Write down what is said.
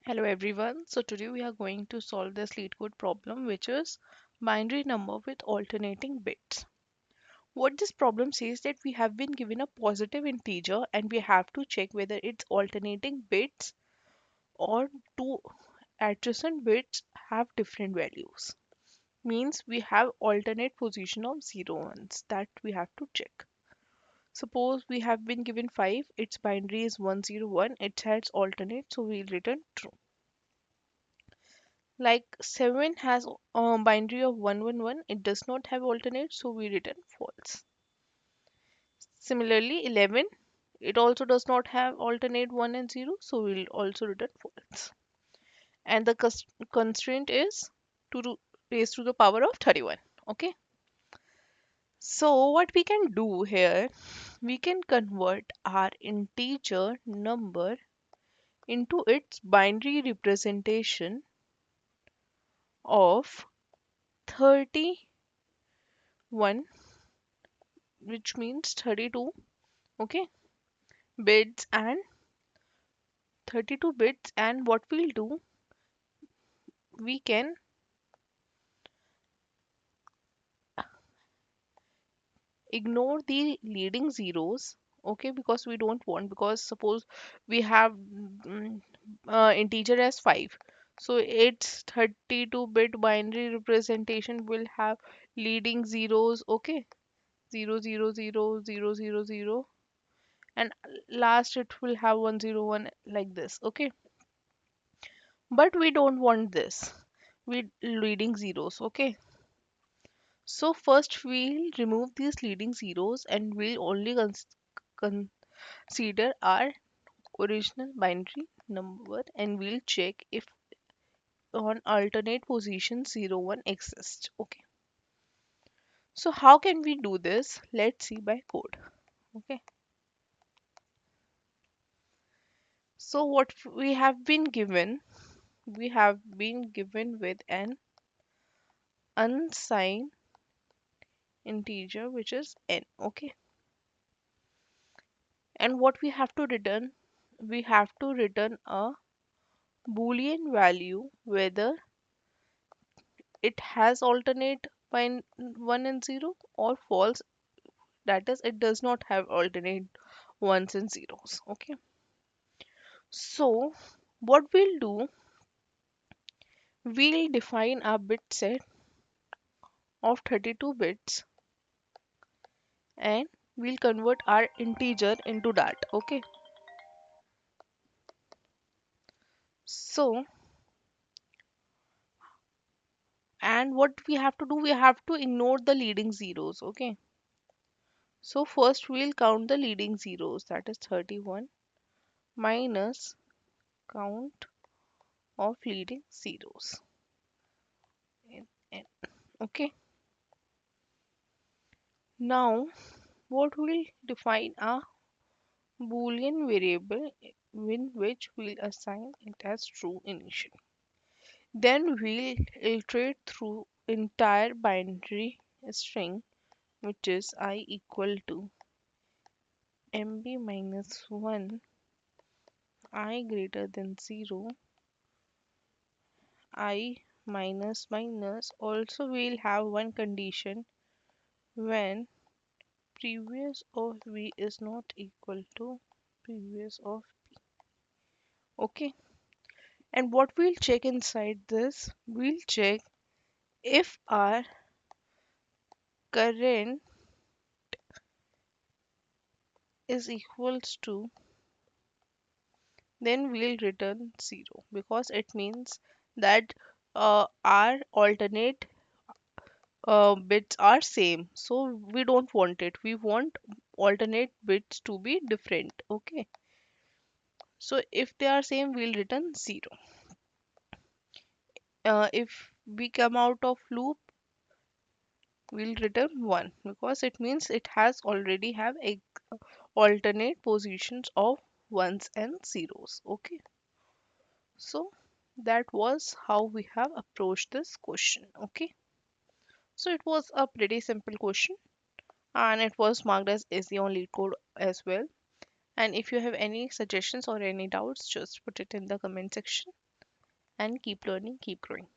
Hello everyone. So today we are going to solve this LeetCode problem, which is binary number with alternating bits. What this problem says that we have been given a positive integer and we have to check whether it's alternating bits or two adjacent bits have different values. Means we have alternate position of 0 ones that we have to check. Suppose we have been given 5, its binary is 101, it has alternate, so we'll return true. Like 7 has a binary of 111, it does not have alternate, so we return false. Similarly, 11, it also does not have alternate 1 and 0, so we'll also return false. And the constraint is raised to the power of 31. Okay. So what we can do here, we can convert our integer number into its binary representation of 31, which means 32, okay, bits and 32 bits. And what we'll do, we can ignore the leading zeros, okay, because we don't want, because suppose we have integer as 5, so its 32-bit binary representation will have leading zeros, okay, 0 0 0 0 0 0 0, and last it will have 101 like this, okay. But we don't want this with leading zeros, okay. So first we'll remove these leading zeros and we'll only consider our original binary number, and we'll check if on alternate position 0 1 exists, okay. So how can we do this? Let's see by code, okay. So what we have been given with an unsigned integer which is n, okay. And what we have to return, we have to return a boolean value whether it has alternate by 1 and 0, or false, that is it does not have alternate ones and zeros, okay. So what we'll do, we'll define a bit set of 32 bits and we'll convert our integer into that, okay. So, and what we have to do, we have to ignore the leading zeros, okay. So first we'll count the leading zeros, that is 31 minus count of leading zeros. Okay. Now what we'll define a boolean variable in which we'll assign it as true initially. Then we'll iterate through entire binary string, which is I equal to mb minus 1, I greater than 0, I minus minus. Also we'll have one condition when previous of v is not equal to previous of, okay. And what we'll check inside this, we'll check if our current is equals to, then we'll return 0, because it means that our alternate bits are same, so we don't want it, we want alternate bits to be different, okay. So if they are same, we'll return 0. If we come out of loop, we'll return 1, because it means it has already have alternate positions of ones and zeros, okay. So that was how we have approached this question, okay. So it was a pretty simple question and it was marked as easy on LeetCode as well. And if you have any suggestions or any doubts, just put it in the comment section. and keep learning, keep growing.